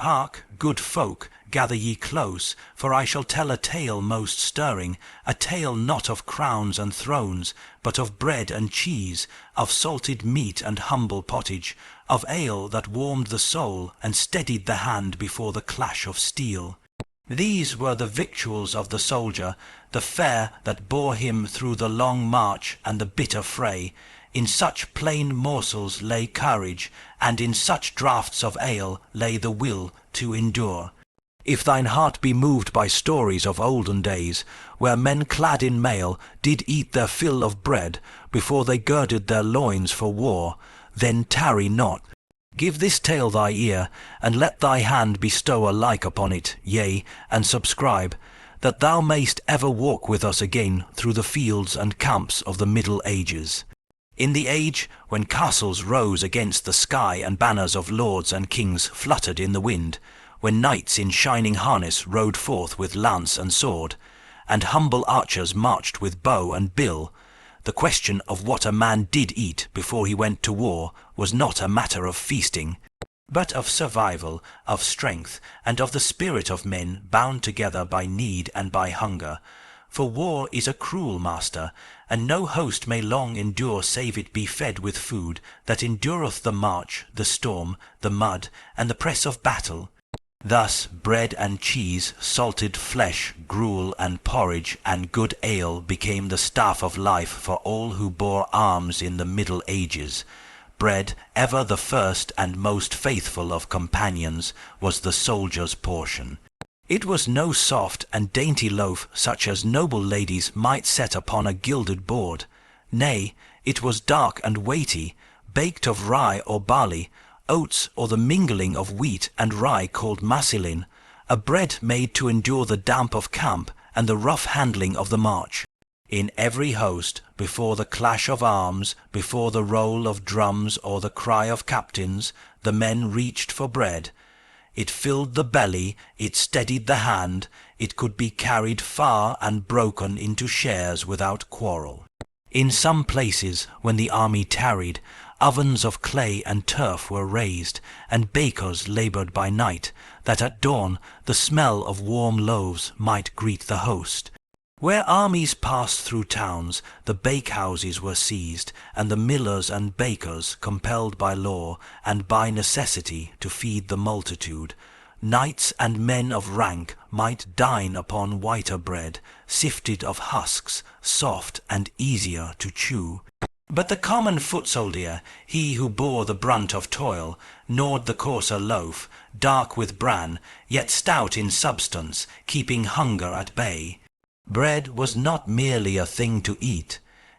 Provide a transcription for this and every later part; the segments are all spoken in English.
Hark, good folk, gather ye close, for I shall tell a tale most stirring, a tale not of crowns and thrones, but of bread and cheese, of salted meat and humble pottage, of ale that warmed the soul and steadied the hand before the clash of steel. These were the victuals of the soldier, the fare that bore him through the long march and the bitter fray. In such plain morsels lay courage, and in such draughts of ale lay the will to endure. If thine heart be moved by stories of olden days, where men clad in mail did eat their fill of bread before they girded their loins for war, then tarry not. Give this tale thy ear, and let thy hand bestow alike upon it, yea, and subscribe, that thou mayst ever walk with us again through the fields and camps of the Middle Ages. In the age when castles rose against the sky and banners of lords and kings fluttered in the wind, when knights in shining harness rode forth with lance and sword, and humble archers marched with bow and bill, the question of what a man did eat before he went to war was not a matter of feasting, but of survival, of strength, and of the spirit of men bound together by need and by hunger. For war is a cruel master, and no host may long endure save it be fed with food that endureth the march, the storm, the mud, and the press of battle. Thus bread and cheese, salted flesh, gruel and porridge, and good ale became the staff of life for all who bore arms in the Middle Ages. Bread, ever the first and most faithful of companions, was the soldier's portion. It was no soft and dainty loaf such as noble ladies might set upon a gilded board. Nay, it was dark and weighty, baked of rye or barley, oats or the mingling of wheat and rye called masilin, a bread made to endure the damp of camp and the rough handling of the march. In every host, before the clash of arms, before the roll of drums or the cry of captains, the men reached for bread. It filled the belly, it steadied the hand, it could be carried far and broken into shares without quarrel. In some places, when the army tarried, ovens of clay and turf were raised, and bakers laboured by night, that at dawn the smell of warm loaves might greet the host. Where armies passed through towns, the bakehouses were seized, and the millers and bakers, compelled by law and by necessity to feed the multitude. Knights and men of rank might dine upon whiter bread, sifted of husks, soft and easier to chew. But the common foot soldier, he who bore the brunt of toil, gnawed the coarser loaf, dark with bran, yet stout in substance, keeping hunger at bay. Bread was not merely a thing to eat,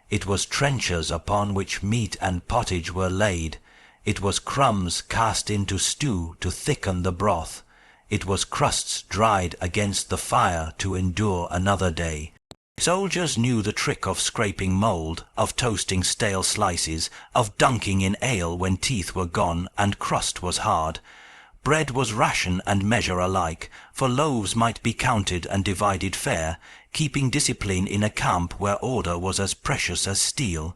it was trenchers upon which meat and pottage were laid, it was crumbs cast into stew to thicken the broth, it was crusts dried against the fire to endure another day. Soldiers knew the trick of scraping mould, of toasting stale slices, of dunking in ale when teeth were gone and crust was hard. Bread was ration and measure alike, for loaves might be counted and divided fair, keeping discipline in a camp where order was as precious as steel.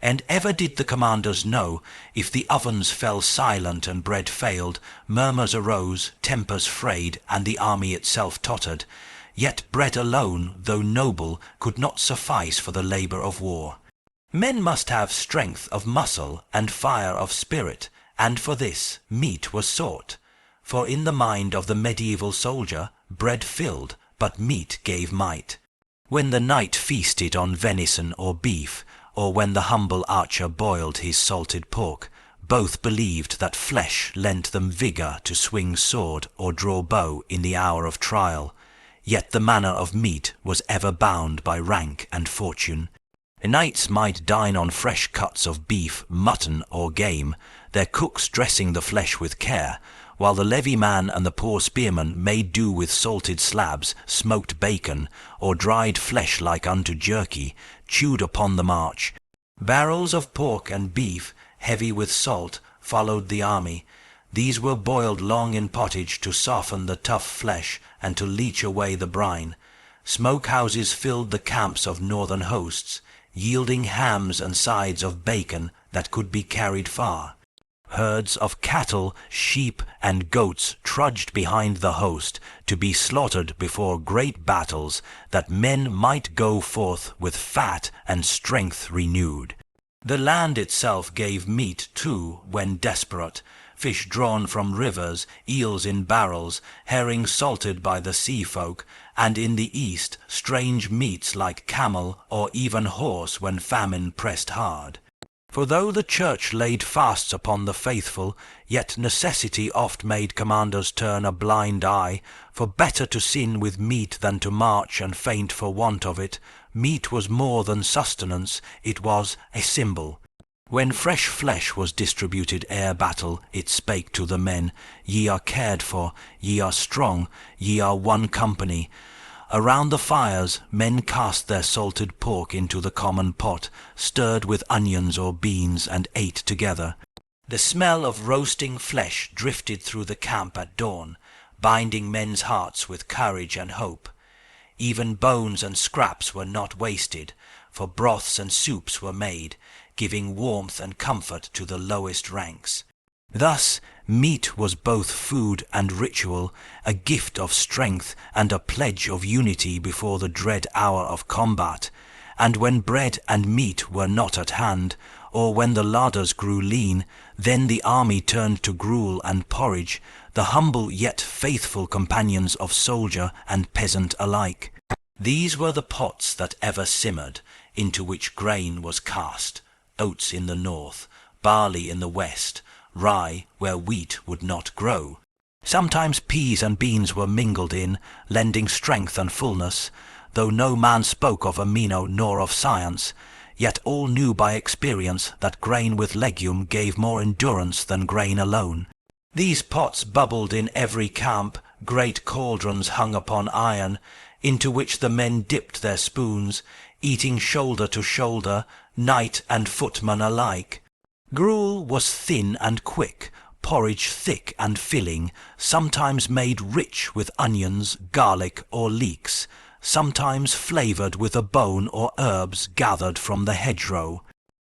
And ever did the commanders know, if the ovens fell silent and bread failed, murmurs arose, tempers frayed, and the army itself tottered. Yet bread alone, though noble, could not suffice for the labour of war. Men must have strength of muscle and fire of spirit, and for this meat was sought. For in the mind of the medieval soldier, bread filled, but meat gave might. When the knight feasted on venison or beef, or when the humble archer boiled his salted pork, both believed that flesh lent them vigour to swing sword or draw bow in the hour of trial. Yet the manner of meat was ever bound by rank and fortune. Knights might dine on fresh cuts of beef, mutton, or game, their cooks dressing the flesh with care, while the levy man and the poor spearman made do with salted slabs, smoked bacon, or dried flesh like unto jerky, chewed upon the march. Barrels of pork and beef, heavy with salt, followed the army. These were boiled long in pottage to soften the tough flesh and to leach away the brine. Smoke-houses filled the camps of northern hosts, yielding hams and sides of bacon that could be carried far. herds of cattle, sheep, and goats trudged behind the host, to be slaughtered before great battles, that men might go forth with fat and strength renewed. The land itself gave meat too, when desperate, fish drawn from rivers, eels in barrels, herring salted by the sea folk, and in the east strange meats like camel or even horse when famine pressed hard. For though the church laid fasts upon the faithful, yet necessity oft made commanders turn a blind eye, for better to sin with meat than to march and faint for want of it. Meat was more than sustenance, it was a symbol. When fresh flesh was distributed ere battle, it spake to the men, Ye are cared for, ye are strong, ye are one company. Around the fires men cast their salted pork into the common pot, stirred with onions or beans, and ate together. The smell of roasting flesh drifted through the camp at dawn, binding men's hearts with courage and hope. Even bones and scraps were not wasted, for broths and soups were made, giving warmth and comfort to the lowest ranks. Thus meat was both food and ritual, a gift of strength and a pledge of unity before the dread hour of combat. And when bread and meat were not at hand, or when the larders grew lean, then the army turned to gruel and porridge, the humble yet faithful companions of soldier and peasant alike. These were the pots that ever simmered, into which grain was cast, oats in the north, barley in the west, rye where wheat would not grow. Sometimes peas and beans were mingled in, lending strength and fullness, though no man spoke of amino nor of science, yet all knew by experience that grain with legume gave more endurance than grain alone. These pots bubbled in every camp, great cauldrons hung upon iron, into which the men dipped their spoons, eating shoulder to shoulder, knight and footman alike. Gruel was thin and quick, porridge thick and filling, sometimes made rich with onions, garlic, or leeks, sometimes flavoured with a bone or herbs gathered from the hedgerow.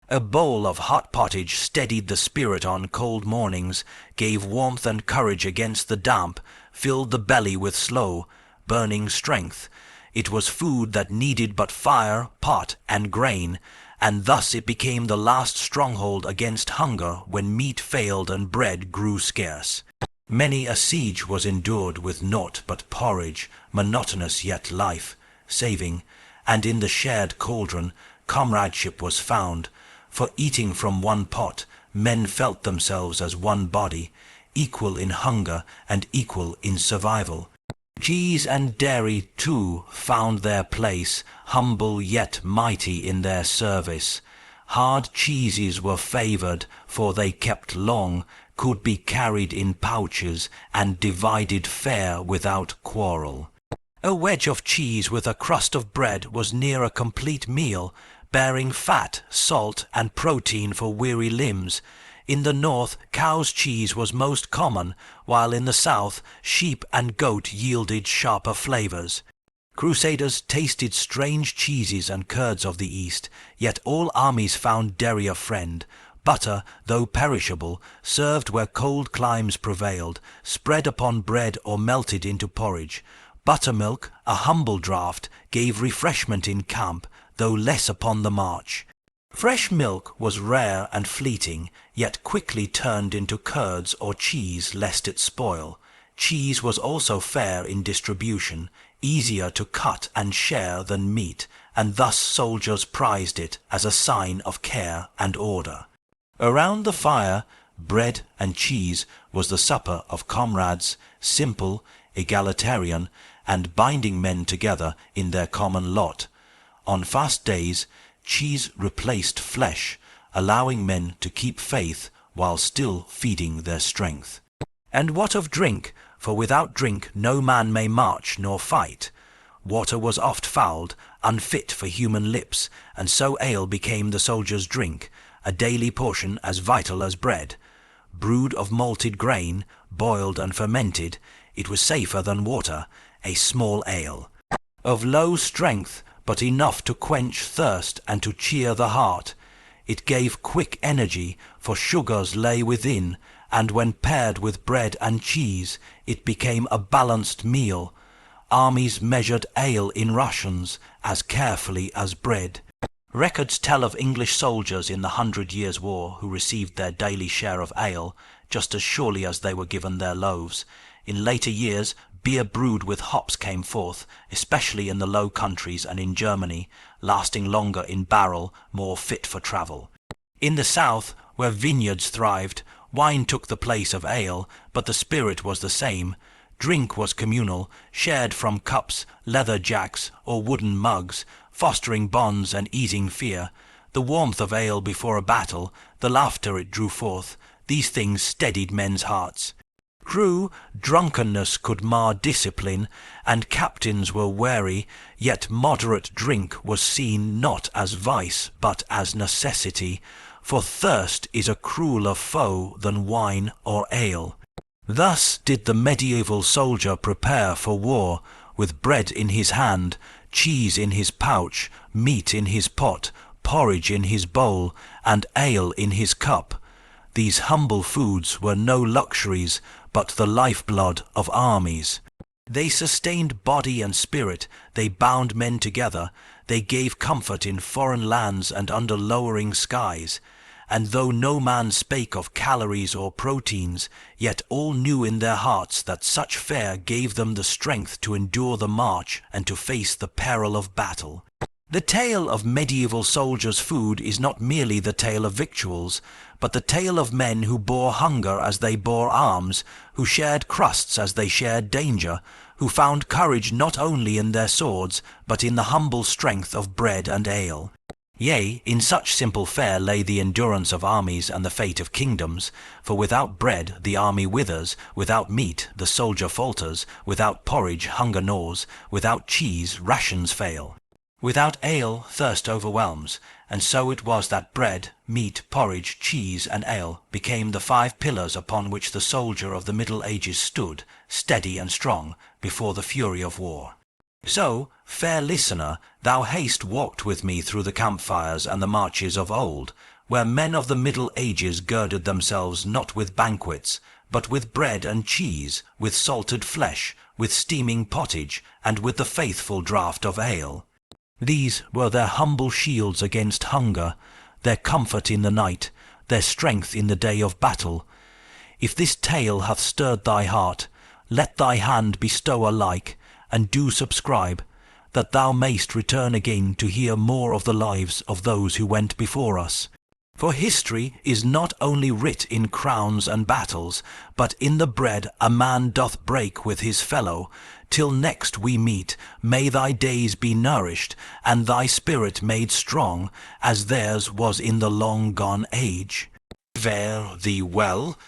A bowl of hot pottage steadied the spirit on cold mornings, gave warmth and courage against the damp, filled the belly with slow, burning strength. It was food that needed but fire, pot, and grain, and thus it became the last stronghold against hunger when meat failed and bread grew scarce. Many a siege was endured with naught but porridge, monotonous yet life-saving, and in the shared cauldron comradeship was found, for eating from one pot men felt themselves as one body, equal in hunger and equal in survival. Cheese and dairy, too, found their place, humble yet mighty in their service. Hard cheeses were favoured, for they kept long, could be carried in pouches, and divided fair without quarrel. A wedge of cheese with a crust of bread was near a complete meal, bearing fat, salt, and protein for weary limbs. In the north, cow's cheese was most common, while in the south, sheep and goat yielded sharper flavours. Crusaders tasted strange cheeses and curds of the east, yet all armies found dairy a friend. Butter, though perishable, served where cold climes prevailed, spread upon bread or melted into porridge. Buttermilk, a humble draught, gave refreshment in camp, though less upon the march. Fresh milk was rare and fleeting, yet quickly turned into curds or cheese lest it spoil. Cheese was also fair in distribution, easier to cut and share than meat, and thus soldiers prized it as a sign of care and order. Around the fire, bread and cheese was the supper of comrades, simple, egalitarian, and binding men together in their common lot. On fast days, cheese replaced flesh, allowing men to keep faith while still feeding their strength. And what of drink? For without drink no man may march nor fight. Water was oft fouled, unfit for human lips, and so ale became the soldier's drink, a daily portion as vital as bread. Brewed of malted grain, boiled and fermented, it was safer than water, a small ale. Of low strength, but enough to quench thirst and to cheer the heart. It gave quick energy, for sugars lay within, and when paired with bread and cheese, it became a balanced meal. Armies measured ale in rations as carefully as bread. Records tell of English soldiers in the 100 Years' War who received their daily share of ale, just as surely as they were given their loaves. In later years, beer brewed with hops came forth, especially in the Low Countries and in Germany, lasting longer in barrel, more fit for travel. In the south, where vineyards thrived, wine took the place of ale, but the spirit was the same. Drink was communal, shared from cups, leather jacks, or wooden mugs, fostering bonds and easing fear. The warmth of ale before a battle, the laughter it drew forth, these things steadied men's hearts. True, drunkenness could mar discipline, and captains were wary, yet moderate drink was seen not as vice, but as necessity, for thirst is a crueler foe than wine or ale. Thus did the medieval soldier prepare for war, with bread in his hand, cheese in his pouch, meat in his pot, porridge in his bowl, and ale in his cup. These humble foods were no luxuries, but the lifeblood of armies. They sustained body and spirit, they bound men together, they gave comfort in foreign lands and under lowering skies. And though no man spake of calories or proteins, yet all knew in their hearts that such fare gave them the strength to endure the march and to face the peril of battle. The tale of medieval soldiers' food is not merely the tale of victuals, but the tale of men who bore hunger as they bore arms, who shared crusts as they shared danger, who found courage not only in their swords, but in the humble strength of bread and ale. Yea, in such simple fare lay the endurance of armies and the fate of kingdoms, for without bread the army withers, without meat the soldier falters, without porridge hunger gnaws, without cheese rations fail. Without ale thirst overwhelms, and so it was that bread, meat, porridge, cheese, and ale became the 5 pillars upon which the soldier of the Middle Ages stood, steady and strong, before the fury of war. So, fair listener, thou hast walked with me through the campfires and the marches of old, where men of the Middle Ages girded themselves not with banquets, but with bread and cheese, with salted flesh, with steaming pottage, and with the faithful draught of ale. These were their humble shields against hunger, their comfort in the night, their strength in the day of battle. If this tale hath stirred thy heart, let thy hand bestow a like, and do subscribe, that thou mayst return again to hear more of the lives of those who went before us. For history is not only writ in crowns and battles, but in the bread a man doth break with his fellow. Till next we meet, may thy days be nourished, and thy spirit made strong, as theirs was in the long-gone age. Fare thee well.